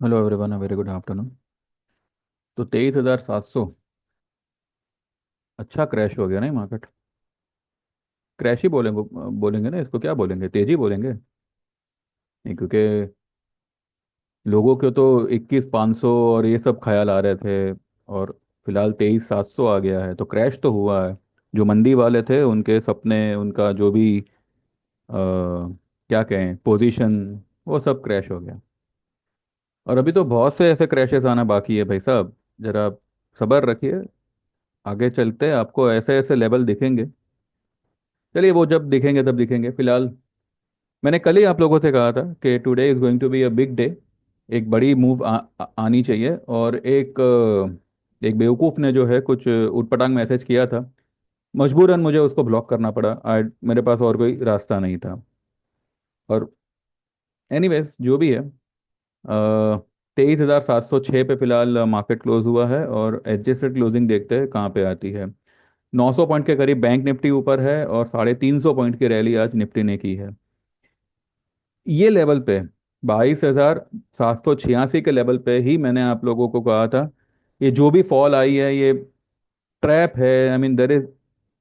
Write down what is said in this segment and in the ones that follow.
Hello everyone, very good afternoon. तो 23,700। अच्छा crash हो गया नहीं मार्केट? क्रैश ही बोलेंगे। बोलेंगे ना, इसको क्या बोलेंगे, तेजी बोलेंगे? नहीं, क्योंकि लोगों के तो 21,500 और ये सब ख्याल आ रहे थे, और फिलहाल 23,700 आ गया है, तो क्रैश तो हुआ है। जो मंदी वाले थे उनके सपने, उनका जो भी क्या कहें, पोजीशन, वो सब क्रैश हो गया। और अभी तो बहुत से ऐसे क्रैशेस आना बाकी है भाई साहब। जरा सब्र रखिए, आगे चलते आपको ऐसे ऐसे लेवल दिखेंगे। चलिए, वो जब दिखेंगे तब दिखेंगे। फिलहाल मैंने कल ही आप लोगों से कहा था कि today is going to be a big day. एक बड़ी मूव आनी चाहिए। और एक बेवकूफ़ ने जो है कुछ उटपटांग मैसेज किया था। मजबूरन मुझे उसको ब्लॉक करना पड़ा। मेरे पास और कोई रास्ता नहीं था। और एनीवेज, जो भी है, 23,706 पे फिलहाल मार्केट क्लोज हुआ है। और एडजस्टेड क्लोजिंग देखते हैं कहाँ पे आती है। 900 पॉइंट के करीब बैंक निफ्टी ऊपर है, और 350 पॉइंट की रैली आज निफ्टी ने की है। ये लेवल पे 22,786 के लेवल पे ही मैंने आप लोगों को कहा था, ये जो भी फॉल आई है ये ट्रैप है। आई मीन देर इज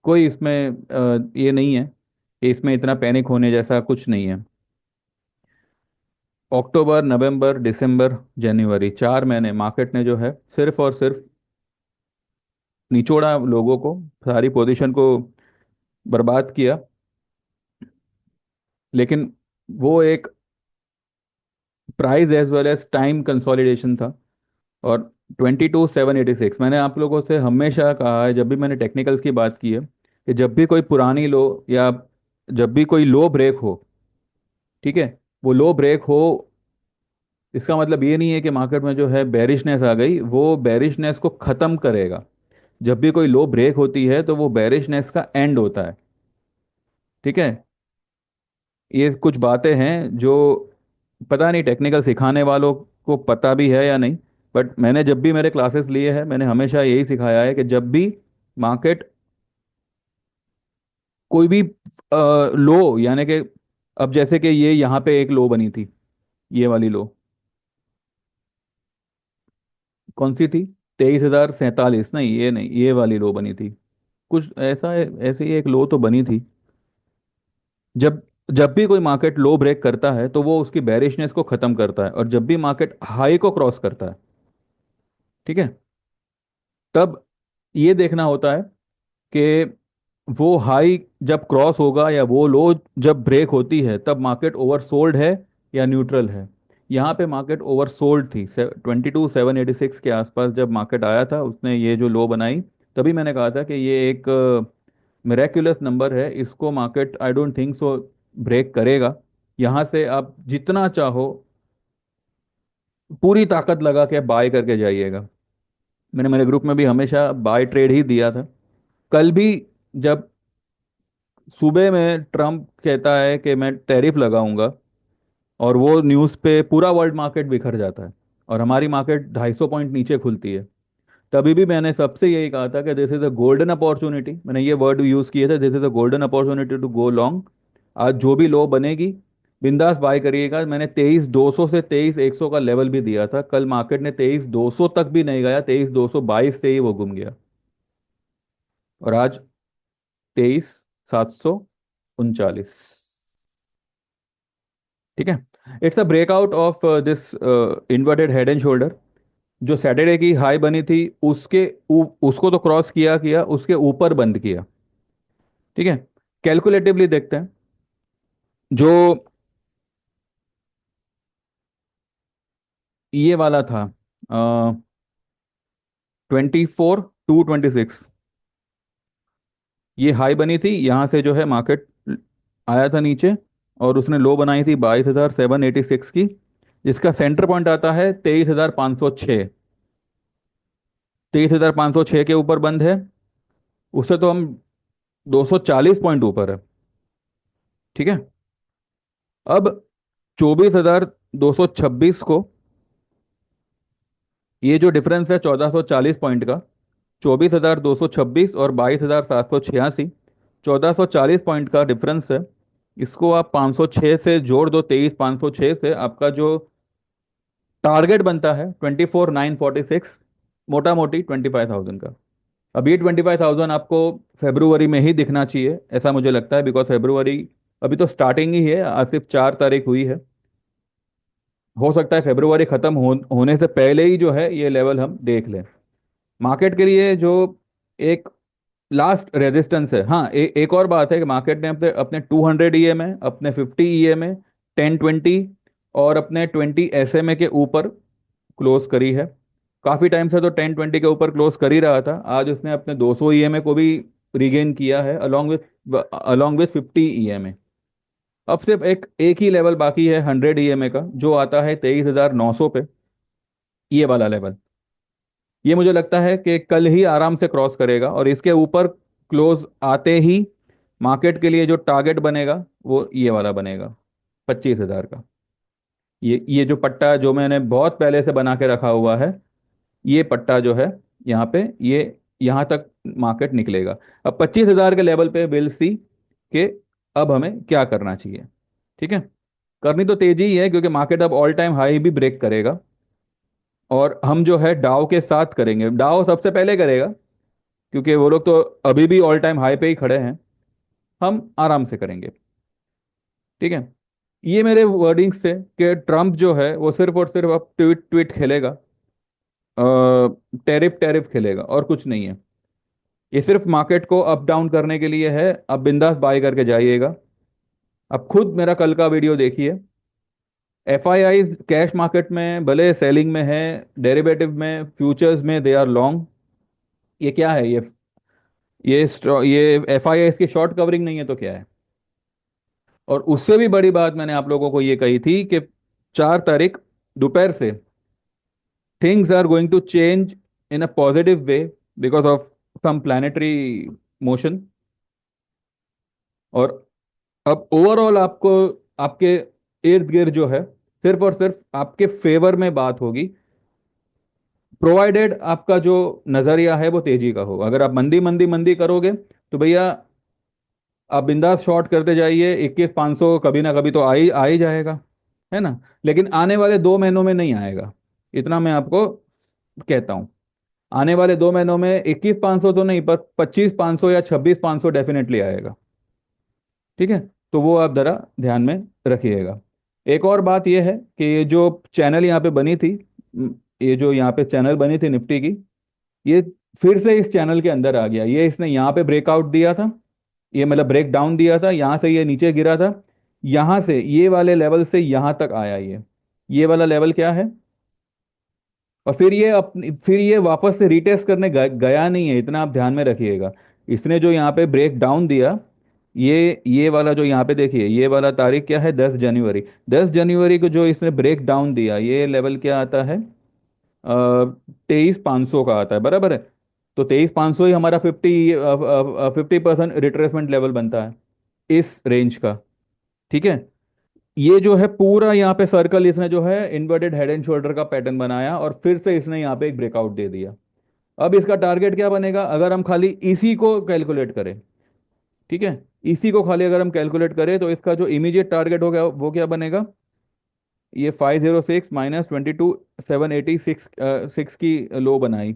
कोई इसमें ये नहीं है कि इसमें इतना पैनिक होने जैसा कुछ नहीं है। अक्टूबर, नवंबर, दिसंबर, जनवरी, 4 महीने मार्केट ने जो है सिर्फ और सिर्फ निचोड़ा लोगों को, सारी पोजीशन को बर्बाद किया। लेकिन वो एक price as well as time consolidation था। और 22,786, मैंने आप लोगों से हमेशा कहा है जब भी मैंने टेक्निकल्स की बात की है, कि जब भी कोई पुरानी लो, या जब भी कोई लो ब्रेक हो, ठीक है, वो लो ब्रेक हो, इसका मतलब ये नहीं है कि मार्केट में जो है बेरिशनेस आ गई। वो बेरिशनेस को ख़त्म करेगा। जब भी कोई लो ब्रेक होती है तो वो बेरिशनेस का एंड होता है। ठीक है। ये कुछ बातें हैं जो पता नहीं टेक्निकल सिखाने वालों को पता भी है या नहीं, बट मैंने जब भी मेरे क्लासेस लिए हैं मैंने हमेशा यही सिखाया है कि जब भी मार्केट कोई भी लो, यानी कि अब जैसे कि ये यहाँ पे एक लो बनी थी, ये वाली लो कौन सी थी? 23,047, नहीं ये नहीं, ये वाली लो बनी थी। कुछ ऐसा है, ऐसे ही एक लो तो बनी थी। जब जब भी कोई मार्केट लो ब्रेक करता है तो वो उसकी बेरिशनेस को खत्म करता है, और जब भी मार्केट हाई को क्रॉस करता है, ठीक है, तब ये देखना होता है कि वो हाई जब क्रॉस होगा या वो लो जब ब्रेक होती है, तब मार्केट ओवरसोल्ड है या न्यूट्रल है। यहाँ पे मार्केट ओवरसोल्ड थी। 22,786 के आसपास जब मार्केट आया था, उसने ये जो लो बनाई, तभी मैंने कहा था कि ये एक मिरेक्युलस नंबर है, इसको market I don't think so break करेगा। यहाँ से आप जितना चाहो पूरी ताकत लगा के बाय करके जाइएगा। मैंने मेरे ग्रुप में भी हमेशा बाय ट्रेड ही दिया था। कल भी जब सुबह में ट्रम्प कहता है कि मैं टैरिफ लगाऊंगा, और वो न्यूज़ पे पूरा वर्ल्ड मार्केट बिखर जाता है, और हमारी मार्केट 250 पॉइंट नीचे खुलती है, तभी भी मैंने सबसे यही कहा था कि this is a golden opportunity. मैंने ये वर्ड यूज़ किए थे, this is a golden opportunity to go long. आज जो भी लो बनेगी बिंदास बाय करिएगा। मैंने 23,200 से 23,100 का लेवल भी दिया था। कल मार्केट ने 23,200 तक भी नहीं गया, 23,222 से ही वो घूम गया। और आज 23,739। ठीक है। It's a breakout of this inverted head and shoulder. जो सैटरडे की हाई बनी थी उसको तो क्रॉस किया किया, उसके ऊपर बंद किया। ठीक है। कैलकुलेटिवली देखते हैं। जो ये वाला था 24,226, ये हाई बनी थी, यहाँ से जो है मार्केट आया था नीचे, और उसने लो बनाई थी 22,786 की, जिसका सेंटर पॉइंट आता है 23,506। 23,506 के ऊपर बंद है। उससे तो हम 240 पॉइंट ऊपर है। ठीक है। अब 24,226 को, ये जो डिफरेंस है 1,440 पॉइंट का, 24,226 और 22,786, 1,440 पॉइंट का डिफरेंस है। इसको आप 506 से जोड़ दो, 23,506 से आपका जो टारगेट बनता है 24,946, मोटा मोटी 25,000 का। अब ये 25,000 आपको फेब्रुवरी में ही दिखना चाहिए, ऐसा मुझे लगता है, बिकॉज फेब्रुवरी अभी तो स्टार्टिंग ही है, आज सिर्फ 4 तारीख हुई है। हो सकता है फेब्रुवरी खत्म होने से पहले ही जो है ये लेवल हम देख लें। मार्केट के लिए जो एक लास्ट रेजिस्टेंस है, हाँ, एक और बात है कि मार्केट ने अपने अपने 200 ईएमए, अपने 50 ईएमए, 10-20 और अपने 20 एसएमए के ऊपर क्लोज करी है। काफी टाइम से तो 10-20 के ऊपर क्लोज कर ही रहा था, आज उसने अपने 200 ईएमए को भी रिगेन किया है, अलोंग विथ 50 ईएमए। अब सिर्फ एक एक ही लेवल बाकी है 100 ईएमए का, जो आता है 23,900 पे, ये वाला लेवल। ये मुझे लगता है कि कल ही आराम से क्रॉस करेगा, और इसके ऊपर क्लोज आते ही मार्केट के लिए जो टारगेट बनेगा वो ये वाला बनेगा, 25,000 का। ये जो पट्टा जो मैंने बहुत पहले से बना के रखा हुआ है, ये पट्टा जो है यहाँ पे, ये यहाँ तक मार्केट निकलेगा। अब 25,000 के लेवल पे विल सी कि अब हमें क्या करना चाहिए। ठीक है, करनी तो तेजी ही है, क्योंकि मार्केट अब ऑल टाइम हाई भी ब्रेक करेगा, और हम जो है डाउ के साथ करेंगे, डाउ सबसे पहले करेगा, क्योंकि वो लोग तो अभी भी ऑल टाइम हाई पे ही खड़े हैं। हम आराम से करेंगे। ठीक है, ये मेरे वर्डिंग्स थे कि ट्रम्प जो है वो सिर्फ और सिर्फ अब ट्वीट ट्वीट खेलेगा, टैरिफ टैरिफ खेलेगा, और कुछ नहीं है। ये सिर्फ मार्केट को अप डाउन करने के लिए है। अब बिंदास बाय करके जाइएगा। अब खुद मेरा कल का वीडियो देखिए। एफआईआई कैश मार्केट में भले सेलिंग में है, डेरिवेटिव में, फ्यूचर्स में दे आर लॉन्ग। ये क्या है? ये एफआईआई की शॉर्ट कवरिंग नहीं है तो क्या है? और उससे भी बड़ी बात मैंने आप लोगों को ये कही थी कि 4 तारीख दोपहर से things are going to change in a positive way, because of some planetary motion. और अब ओवरऑल आपको, आपके इर्द गिर्द जो है, सिर्फ और सिर्फ आपके फेवर में बात होगी, प्रोवाइडेड आपका जो नजरिया है वो तेजी का हो। अगर आप मंदी मंदी मंदी करोगे तो भैया आप बिंदास शॉर्ट करते जाइए, 21,500 कभी ना कभी तो आ ही जाएगा, है ना? लेकिन आने वाले 2 महीनों में नहीं आएगा, इतना मैं आपको कहता हूं। आने वाले 2 महीनों में 21,500 तो नहीं, पर 25,500 या 26,500 डेफिनेटली आएगा। ठीक है, तो वो आप जरा ध्यान में रखिएगा। एक और बात यह है कि ये जो चैनल यहाँ पे बनी थी, ये जो यहाँ पे चैनल बनी थी निफ्टी की, ये फिर से इस चैनल के अंदर आ गया। ये इसने यहाँ पे ब्रेकआउट दिया था, ये मतलब ब्रेक डाउन दिया था, यहाँ से ये नीचे गिरा था, यहाँ से ये वाले लेवल से यहाँ तक आया। ये वाला लेवल क्या है? और फिर ये वापस से रिटेस्ट करने गया नहीं है, इतना आप ध्यान में रखिएगा। इसने जो यहाँ पे ब्रेक डाउन दिया, ये वाला जो यहाँ पे देखिए, ये वाला तारीख क्या है? 10 जनवरी। 10 जनवरी को जो इसने ब्रेक डाउन दिया, ये लेवल क्या आता है? 23,500 का आता है, बराबर है। तो 23,500 ही हमारा 50% रिट्रेसमेंट लेवल बनता है इस रेंज का। ठीक है, ये जो है पूरा यहाँ पे सर्कल, इसने जो है इन्वर्टेड हेड एंड शोल्डर का पैटर्न बनाया, और फिर से इसने यहाँ पे एक ब्रेकआउट दे दिया। अब इसका टारगेट क्या बनेगा अगर हम खाली इसी को कैलकुलेट करें? ठीक है, इसी को खाली अगर हम कैलकुलेट करें तो इसका जो इमीडिएट टारगेट हो गया वो क्या बनेगा? ये 506 माइनस 22,786 सिक्स की लो बनाई,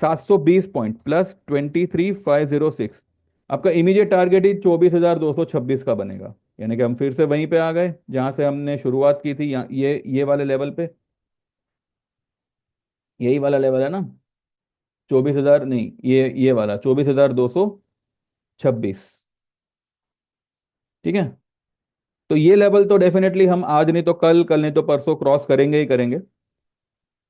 720 पॉइंट प्लस 23,506। आपका इमीडिएट टारगेट ही 24,226 का बनेगा। यानी कि हम फिर से वहीं पे आ गए जहां से हमने शुरुआत की थी, ये वाले लेवल पे। यही वाला लेवल है ना? 24,000 नहीं, ये वाला 24,226। ठीक है, तो ये लेवल तो डेफिनेटली हम आज नहीं तो कल, कल नहीं तो परसों क्रॉस करेंगे ही करेंगे।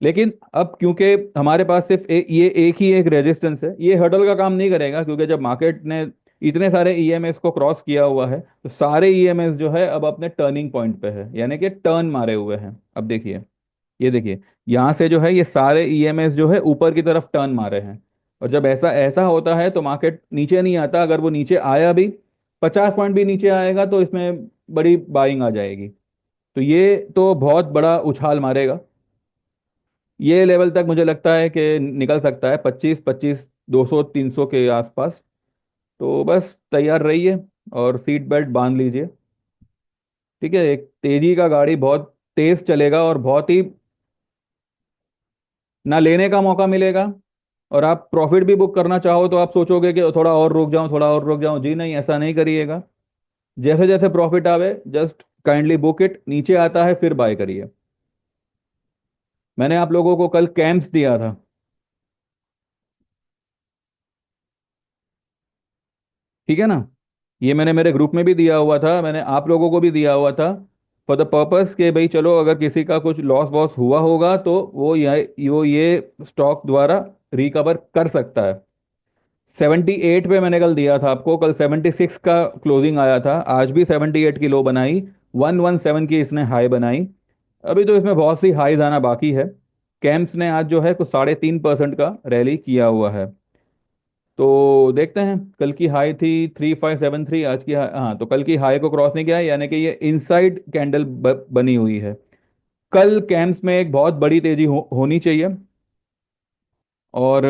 लेकिन अब क्योंकि हमारे पास सिर्फ ये एक ही एक रेजिस्टेंस है, ये हर्डल का काम नहीं करेगा, क्योंकि जब मार्केट ने इतने सारे ईएमएस को क्रॉस किया हुआ है, तो सारे ईएमएस जो है अब अपने टर्निंग पॉइंट पे है, यानी कि टर्न मारे हुए हैं। अब देखिए, ये देखिए, यहाँ से जो है ये सारे ईएमएस जो है ऊपर की तरफ टर्न मारे हैं। और जब ऐसा ऐसा होता है तो मार्केट नीचे नहीं आता। अगर वो नीचे आया भी, 50 पॉइंट भी नीचे आएगा तो इसमें बड़ी बाइंग आ जाएगी। तो ये तो बहुत बड़ा उछाल मारेगा। ये लेवल तक मुझे लगता है कि निकल सकता है, 25, 25, 200, 300 के आसपास। तो बस तैयार रहिए और सीट बेल्ट बांध लीजिए। ठीक है, एक तेजी का गाड़ी बहुत तेज चलेगा और बहुत ही ना लेने का मौका मिलेगा, और आप प्रॉफिट भी बुक करना चाहो तो आप सोचोगे कि थोड़ा और रुक जाऊं, थोड़ा और रुक जाऊं। जी नहीं, ऐसा नहीं करिएगा। जैसे जैसे प्रॉफिट आवे जस्ट काइंडली बुक इट, नीचे आता है फिर बाय करिए। मैंने आप लोगों को कल कैंप्स दिया था, ठीक है ना? ये मैंने मेरे ग्रुप में भी दिया हुआ था, मैंने आप लोगों को भी दिया हुआ था, फॉर द पर्पस के भाई चलो अगर किसी का कुछ लॉस वॉस हुआ होगा तो वो ये स्टॉक द्वारा रिकवर कर सकता है। 78 पे मैंने कल दिया था आपको, कल 76 का क्लोजिंग आया था, आज भी 78 की लो बनाई, 117 की इसने हाई बनाई। अभी तो इसमें बहुत सी हाईज आना बाकी है। कैंप्स ने आज जो है कुछ 3.5% का रैली किया हुआ है। तो देखते हैं, कल की हाई थी 3573, आज की हाँ, तो कल की हाई को क्रॉस नहीं किया है, यानी कि ये इनसाइड कैंडल बनी हुई है। कल कैंप्स में एक बहुत बड़ी तेजी होनी चाहिए। और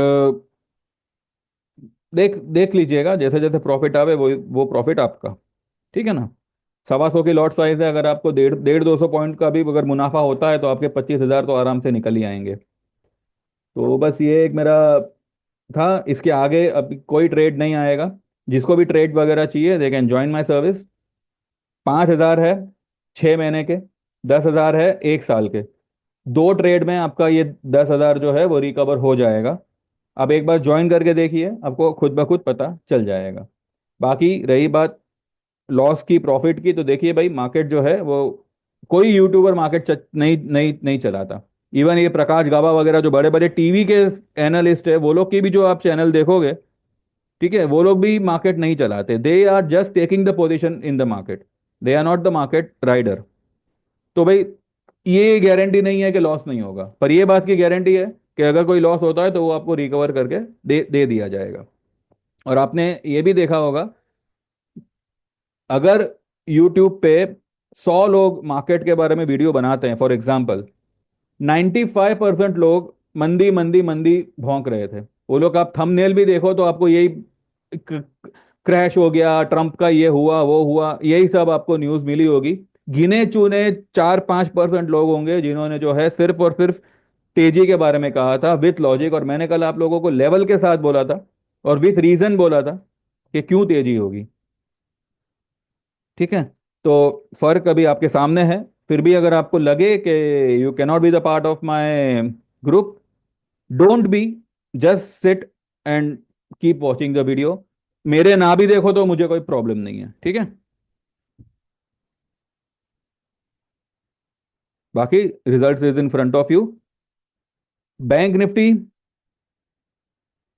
देख देख लीजिएगा, जैसे जैसे प्रॉफिट आवे वो प्रॉफिट आपका, ठीक है ना? 125 की लॉट साइज है, अगर आपको डेढ़ डेढ़ 200 पॉइंट का भी अगर मुनाफा होता है तो आपके 25,000 तो आराम से निकल ही आएंगे। तो बस ये एक मेरा था, इसके आगे अब कोई ट्रेड नहीं आएगा। जिसको भी ट्रेड वगैरह चाहिए they can join my service. 5,000 है 6 महीने के, 10,000 है 1 साल के। दो ट्रेड में आपका ये 10,000 जो है वो रिकवर हो जाएगा। आप एक बार ज्वाइन करके देखिए, आपको खुद ब खुद पता चल जाएगा। बाकी रही बात लॉस की प्रॉफिट की, तो देखिए भाई मार्केट जो है वो, कोई यूट्यूबर मार्केट नहीं नहीं नहीं चलाता। इवन ये प्रकाश गाबा वगैरह जो बड़े बड़े टीवी के एनालिस्ट है, वो लोग की भी जो आप चैनल देखोगे, ठीक है, वो लोग भी मार्केट नहीं चलाते। They are just taking the position in the market, they are not the market rider. तो भाई ये गारंटी नहीं है कि लॉस नहीं होगा, पर ये बात की गारंटी है कि अगर कोई लॉस होता है तो वो आपको रिकवर करके दे दिया जाएगा। और आपने ये भी देखा होगा, अगर यूट्यूब पे 100 लोग मार्केट के बारे में वीडियो बनाते हैं, फॉर एग्जाम्पल 95% लोग मंदी मंदी मंदी भौंक रहे थे। वो लोग आप थंबनेल भी देखो तो आपको यही क्रैश हो गया, ट्रंप का ये हुआ वो हुआ, यही सब आपको न्यूज मिली होगी। गिने चुने 4-5% लोग होंगे जिन्होंने जो है सिर्फ और सिर्फ तेजी के बारे में कहा था विथ लॉजिक, और मैंने कल आप लोगों को लेवल के साथ बोला था और विथ रीजन बोला था कि क्यों तेजी होगी, ठीक है? तो फर्क अभी आपके सामने है। फिर भी अगर आपको लगे कि you cannot be the part of my group, don't be, just sit and keep watching the video. मेरे ना भी देखो तो मुझे कोई प्रॉब्लम नहीं है, ठीक है? बाकी result is in front of you. Bank Nifty,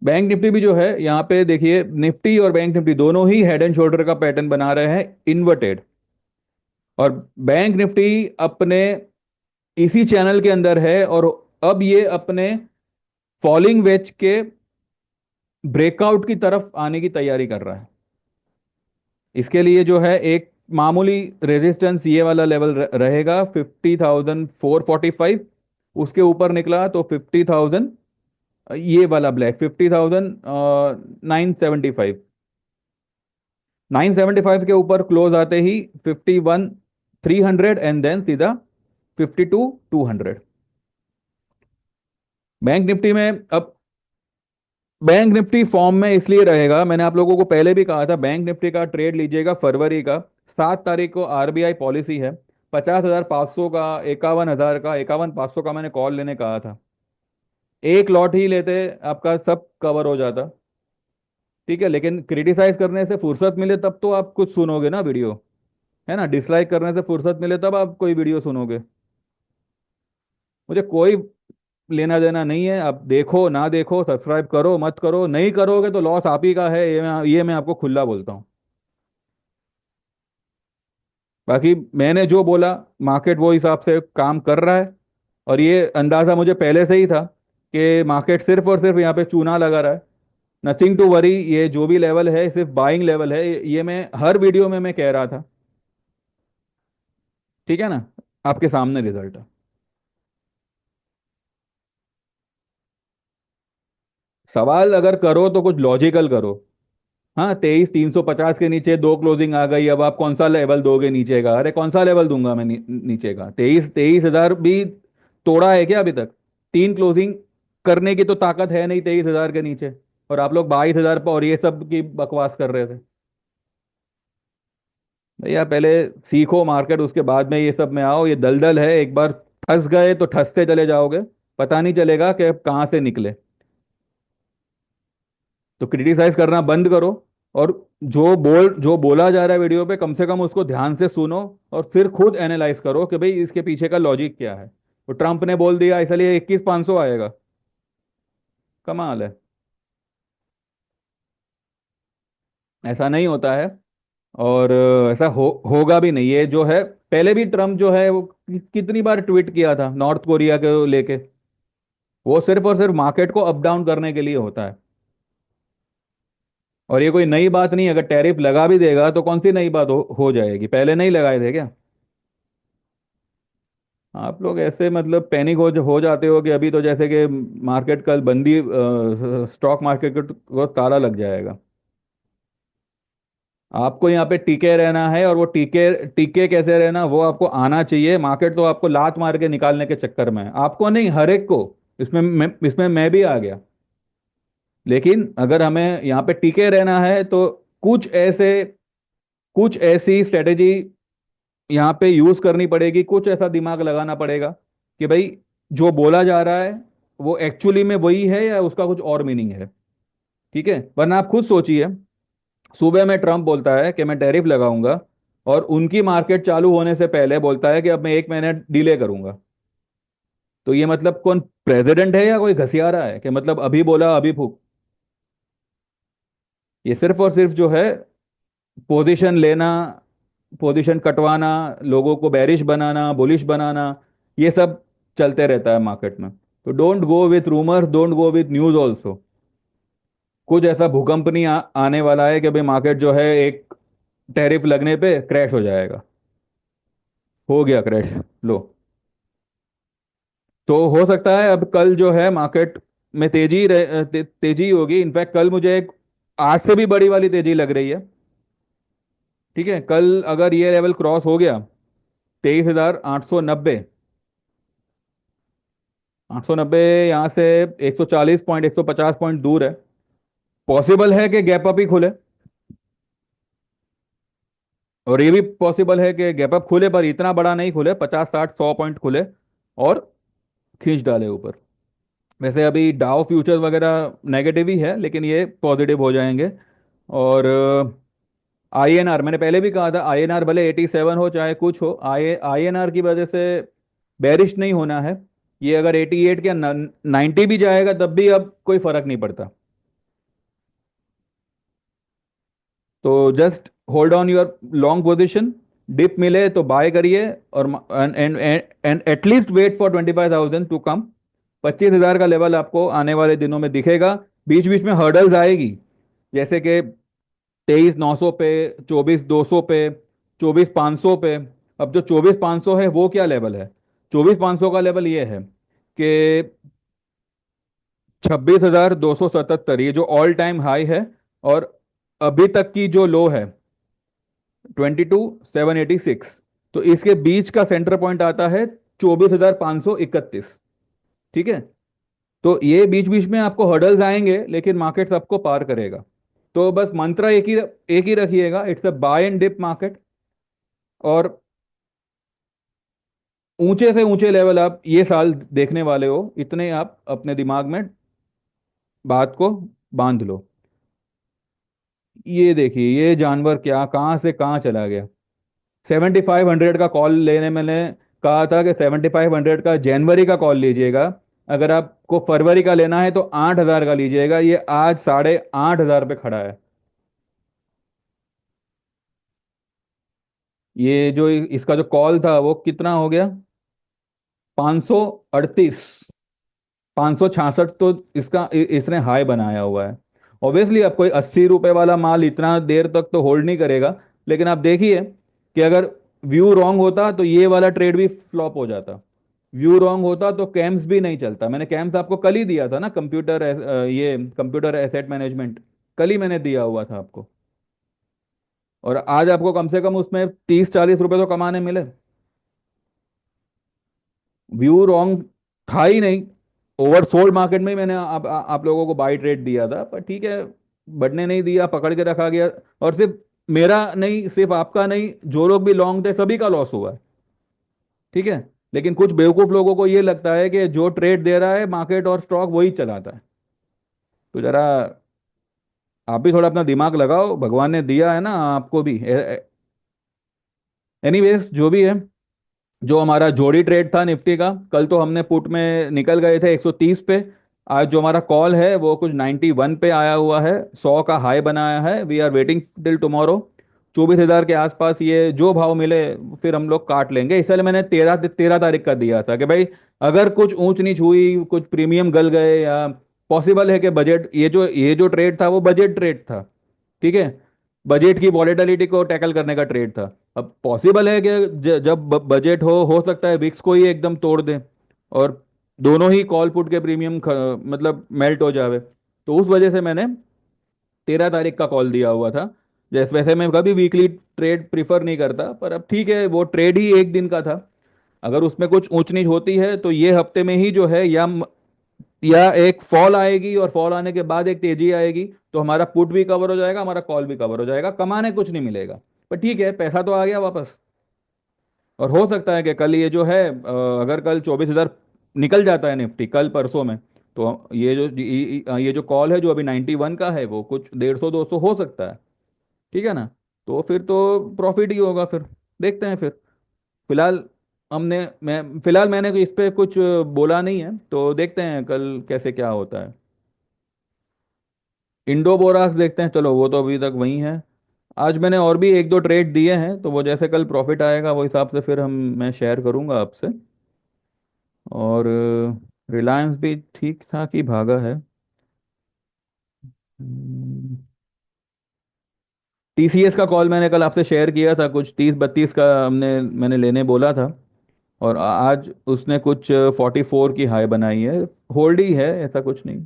bank Nifty भी जो है यहाँ पे देखिए, निफ्टी और बैंक निफ्टी दोनों ही हेड एंड शोल्डर का पैटर्न बना रहे हैं, इन्वर्टेड। और बैंक निफ्टी अपने इसी चैनल के अंदर है, और अब ये अपने फॉलिंग वेज के ब्रेकआउट की तरफ आने की तैयारी कर रहा है। इसके लिए जो है एक मामूली रेजिस्टेंस ये वाला लेवल रहेगा 50,445। उसके ऊपर निकला तो 50,000, ये वाला ब्लैक 50,975। 975 के ऊपर क्लोज आते ही 51,300 एंड देन सीधा 52,200। बैंक निफ्टी में अब, बैंक निफ्टी फॉर्म में इसलिए रहेगा, मैंने आप लोगों को पहले भी कहा था, बैंक निफ्टी का ट्रेड लीजिएगा फरवरी का। 7 तारीख को आरबीआई पॉलिसी है, 50,500 का, 51,000 का, 51,500 का मैंने कॉल लेने कहा था। एक लॉट ही लेते आपका सब कवर हो जाता, ठीक है? लेकिन क्रिटिसाइज करने से फुर्सत मिले तब तो आप कुछ सुनोगे ना वीडियो, है ना? डिसलाइक करने से फुर्सत मिले तब आप कोई वीडियो सुनोगे। मुझे कोई लेना देना नहीं है, आप देखो ना देखो, सब्सक्राइब करो मत करो, नहीं करोगे तो लॉस आप ही का है, ये मैं आपको खुला बोलता हूँ। बाकी मैंने जो बोला, मार्केट वो हिसाब से काम कर रहा है। और ये अंदाजा मुझे पहले से ही था कि मार्केट सिर्फ और सिर्फ यहाँ पे चूना लगा रहा है। नथिंग टू वरी, ये जो भी लेवल है सिर्फ बाइंग लेवल है, ये मैं हर वीडियो में मैं कह रहा था, ठीक है ना? आपके सामने रिजल्ट है। सवाल अगर करो तो कुछ लॉजिकल करो। हाँ, 23,350 के नीचे दो क्लोजिंग आ गई, अब आप कौन सा लेवल दोगे नीचे का? अरे कौन सा लेवल दूंगा मैं नीचे का? 23,000 भी तोड़ा है क्या अभी तक? 3 क्लोजिंग करने की तो ताकत है नहीं 23,000 के नीचे, और आप लोग 22,000 पर और ये सब की बकवास कर रहे थे। भैया पहले सीखो मार्केट, उसके बाद में ये सब में आओ। ये दलदल है, एक बार फंस गए तो ठसते चले जाओगे, पता नहीं चलेगा कि अब कहाँ से निकले। तो क्रिटिसाइज करना बंद करो, और जो बोला जा रहा है वीडियो पे, कम से कम उसको ध्यान से सुनो, और फिर खुद एनालाइज करो कि भाई इसके पीछे का लॉजिक क्या है। तो ट्रंप ने बोल दिया इसलिए 21,500 आएगा? कमाल है। ऐसा नहीं होता है, और ऐसा होगा भी नहीं। ये जो है, पहले भी ट्रम्प जो है वो कितनी बार ट्वीट किया था नॉर्थ कोरिया को लेके। वो सिर्फ और सिर्फ मार्केट को अप डाउन करने के लिए होता है। और ये कोई नई बात नहीं, अगर टैरिफ लगा भी देगा तो कौन सी नई बात हो जाएगी, पहले नहीं लगाए थे क्या? आप लोग ऐसे मतलब पैनिक हो जाते हो कि अभी तो जैसे कि मार्केट कल बंदी, स्टॉक मार्केट को ताला लग जाएगा। आपको यहाँ पे टिके रहना है, और वो टिके टिके कैसे रहना वो आपको आना चाहिए। मार्केट तो आपको लात मार के निकालने के चक्कर में है, आपको नहीं, हर एक को। इसमें मैं भी आ गया। लेकिन अगर हमें यहाँ पे टिके रहना है तो कुछ ऐसी स्ट्रेटेजी यहाँ पे यूज करनी पड़ेगी, कुछ ऐसा दिमाग लगाना पड़ेगा कि भाई जो बोला जा रहा है वो एक्चुअली में वही है या उसका कुछ और मीनिंग है। ठीक है, वरना आप खुद सोचिए, सुबह में ट्रम्प बोलता है कि मैं टैरिफ लगाऊंगा, और उनकी मार्केट चालू होने से पहले बोलता है कि अब मैं 1 महीने डिले करूंगा। तो ये मतलब कौन प्रेसिडेंट है या कोई घसियारा है कि मतलब अभी बोला अभी फूक? ये सिर्फ और सिर्फ जो है पोजीशन लेना, पोजीशन कटवाना, लोगों को बेरिश बनाना, बुलिश बनाना, ये सब चलते रहता है मार्केट में। तो don't go with rumour, don't go with news also. कुछ ऐसा भूकंप नहीं आने वाला है कि भाई मार्केट जो है एक टैरिफ लगने पे क्रैश हो जाएगा। हो गया क्रैश, लो। तो हो सकता है अब कल जो है मार्केट में तेजी होगी। इनफैक्ट कल मुझे एक आज से भी बड़ी वाली तेजी लग रही है। ठीक है, कल अगर ये लेवल क्रॉस हो गया, 23,890, 890 यहाँ से 140 पॉइंट, 150 पॉइंट दूर है। पॉसिबल है कि गैप अप ही खुले, और ये भी पॉसिबल है कि गैप अप खुले पर इतना बड़ा नहीं खुले, 50 60 100 पॉइंट खुले और खींच डाले ऊपर। वैसे अभी डाउ फ्यूचर वगैरह नेगेटिव ही है, लेकिन ये पॉजिटिव हो जाएंगे। और आईएनआर, मैंने पहले भी कहा था, आईएनआर भले 87 हो चाहे कुछ हो, आईएनआर की वजह से बेरिश नहीं होना है। ये अगर 88 या 90 भी जाएगा तब भी अब कोई फर्क नहीं पड़ता। तो just hold on your long position, dip मिले तो बाय करिए, और and and at least wait for 25,000 to come. 25,000 का लेवल आपको आने वाले दिनों में दिखेगा। बीच बीच में हर्डल्स आएगी, जैसे कि 23,900 पे, 24,200 पे, 24,500 पे। अब जो 24,500 है वो क्या लेवल है? 24,500 का लेवल ये है कि 26,277, ये जो ऑल टाइम हाई है, और अभी तक की जो लो है 22,786। तो इसके बीच का सेंटर पॉइंट आता है 24,531। ठीक है, तो ये बीच बीच में आपको हर्डल्स आएंगे, लेकिन मार्केट सबको पार करेगा। तो बस मंत्र एक ही रखिएगा, it's a buy and dip market. और ऊंचे से ऊंचे लेवल आप ये साल देखने वाले हो, इतने आप अपने दिमाग में बात को बांध लो। ये देखिए, ये जानवर क्या कहाँ से कहाँ चला गया। 7,500 का कॉल लेने, मैंने कहा था कि 7,500 का जनवरी का कॉल लीजिएगा। अगर आपको फरवरी का लेना है तो 8,000 का लीजिएगा। ये आज 8,500 पे खड़ा है। ये जो इसका जो कॉल था वो कितना हो गया? 538, 566 तो इसने हाई बनाया हुआ है। ऑब्वियसली अब कोई 80 रुपए वाला माल इतना देर तक तो होल्ड नहीं करेगा। लेकिन आप देखिए कि अगर व्यू रॉन्ग होता तो ये वाला ट्रेड भी फ्लॉप हो जाता। व्यू रॉन्ग होता तो कैम्स भी नहीं चलता। मैंने कैम्स आपको कल ही दिया था ना, ये कंप्यूटर एसेट मैनेजमेंट, कल ही मैंने दिया हुआ था आपको। और आज आपको कम से कम उसमें 30 40 रुपए तो कमाने मिले। व्यू रॉन्ग था ही नहीं, ओवरसोल्ड मार्केट में ही मैंने आप लोगों को बाई ट्रेड दिया था, पर ठीक है, बढ़ने नहीं दिया, पकड़ के रखा गया। और सिर्फ मेरा नहीं, सिर्फ आपका नहीं, जो लोग भी लॉन्ग थे सभी का लॉस हुआ है। ठीक है। लेकिन कुछ बेवकूफ लोगों को ये लगता है कि जो ट्रेड दे रहा है मार्केट और स्टॉक वही चलाता है। तो जरा आप भी थोड़ा अपना दिमाग लगाओ, भगवान ने दिया है ना आपको भी। एनीवेज जो भी है, जो हमारा जोड़ी ट्रेड था निफ्टी का, कल तो हमने पुट में निकल गए थे 130 पे। आज जो हमारा कॉल है वो कुछ 91 पे आया हुआ है, 100 का हाई बनाया है। We are waiting till tomorrow. 24,000 के आसपास ये जो भाव मिले फिर हम लोग काट लेंगे। इसलिए मैंने 13 तारीख का दिया था कि भाई अगर कुछ ऊंच नीच हुई, कुछ प्रीमियम गल गए, या पॉसिबल है कि बजट, ये जो ट्रेड था वो बजट ट्रेड था। ठीक है। बजट की वॉलेटिलिटी को टैकल करने का ट्रेड था। अब पॉसिबल है कि जब बजट हो सकता है विक्स को ही एकदम तोड़ दे, और दोनों ही कॉल पुट के प्रीमियम मतलब मेल्ट हो जावे। तो उस वजह से मैंने 13 तारीख का कॉल दिया हुआ था। जैसे वैसे मैं कभी वीकली ट्रेड प्रीफर नहीं करता, पर अब ठीक है, वो ट्रेड ही एक दिन का था। अगर उसमें कुछ ऊंच नीच होती है तो ये हफ्ते में ही जो है, या एक फॉल आएगी और फॉल आने के बाद एक तेजी आएगी, तो हमारा पुट भी कवर हो जाएगा, हमारा कॉल भी कवर हो जाएगा, कमाने कुछ नहीं मिलेगा। पर ठीक है, पैसा तो आ गया वापस। और हो सकता है कि कल ये जो है, अगर कल 24,000 निकल जाता है निफ्टी कल परसों में, तो ये जो कॉल है जो अभी 91 का है वो कुछ 150 200 हो सकता है। ठीक है ना। तो फिर तो प्रॉफिट ही होगा फिर। देखते हैं फिर। फिलहाल फिलहाल मैंने इस पे कुछ बोला नहीं है, तो देखते हैं कल कैसे क्या होता है। इंडो बोराक्स देखते हैं, चलो वो तो अभी तक वही है। आज मैंने और भी एक दो ट्रेड दिए हैं, तो वो जैसे कल प्रॉफिट आएगा वो हिसाब से फिर हम मैं शेयर करूंगा आपसे। और रिलायंस भी ठीक ठाक ही भागा है। टीसीएस का कॉल मैंने कल आपसे शेयर किया था, कुछ 30 32 का मैंने लेने बोला था। और आज उसने कुछ 44 की हाई बनाई है। होल्ड ही है, ऐसा कुछ नहीं,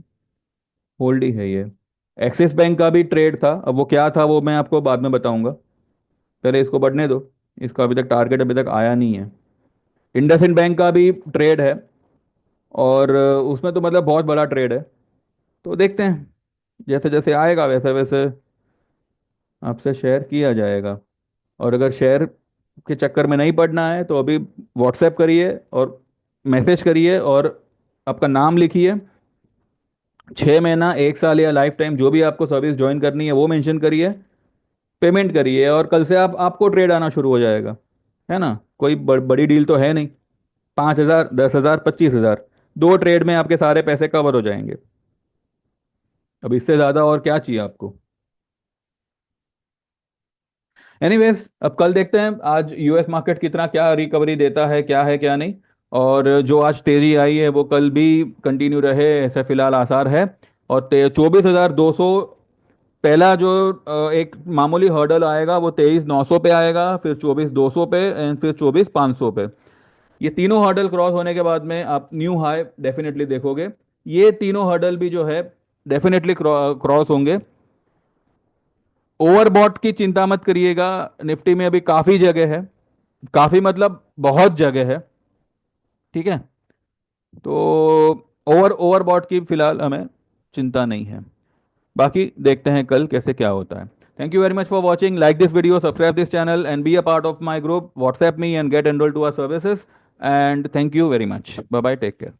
होल्ड ही है ये। एक्सिस बैंक का भी ट्रेड था, अब वो क्या था वो मैं आपको बाद में बताऊंगा। पहले इसको बढ़ने दो। इसका अभी तक टारगेट अभी तक आया नहीं है। इंडसइंड बैंक का भी ट्रेड है, और उसमें तो मतलब बहुत बड़ा ट्रेड है। तो देखते हैं, जैसे जैसे आएगा वैसे वैसे आपसे शेयर किया जाएगा। और अगर शेयर के चक्कर में नहीं पड़ना है तो अभी व्हाट्सएप करिए और मैसेज करिए, और आपका नाम लिखिए, 6 महीना 1 साल या लाइफ टाइम जो भी आपको सर्विस ज्वाइन करनी है वो मेंशन करिए, पेमेंट करिए, और कल से आपको ट्रेड आना शुरू हो जाएगा। है ना। कोई बड़ी डील तो है नहीं। 5,000 10,000 25,000, दो ट्रेड में आपके सारे पैसे कवर हो जाएंगे। अब इससे ज़्यादा और क्या चाहिए आपको। एनीवेज, अब कल देखते हैं आज यूएस मार्केट कितना क्या रिकवरी देता है क्या नहीं। और जो आज तेजी आई है वो कल भी कंटिन्यू रहे ऐसे फिलहाल आसार है। और 24,200 पहला जो एक मामूली हर्डल आएगा वो 23,900 पे आएगा, फिर 24,200 पे, एंड फिर 24,500 पे। ये तीनों हर्डल क्रॉस होने के बाद में आप न्यू हाई डेफिनेटली देखोगे। ये तीनों हर्डल भी जो है डेफिनेटली क्रॉस होंगे। ओवरबॉट की चिंता मत करिएगा। निफ्टी में अभी काफी जगह है, काफी मतलब बहुत जगह है। ठीक है। तो ओवरबॉट की फिलहाल हमें चिंता नहीं है। बाकी देखते हैं कल कैसे क्या होता है। Thank you very much for watching, like this video, subscribe this channel and be a part of my group, WhatsApp me and get enroll to our services. And thank you very much, bye bye, take care.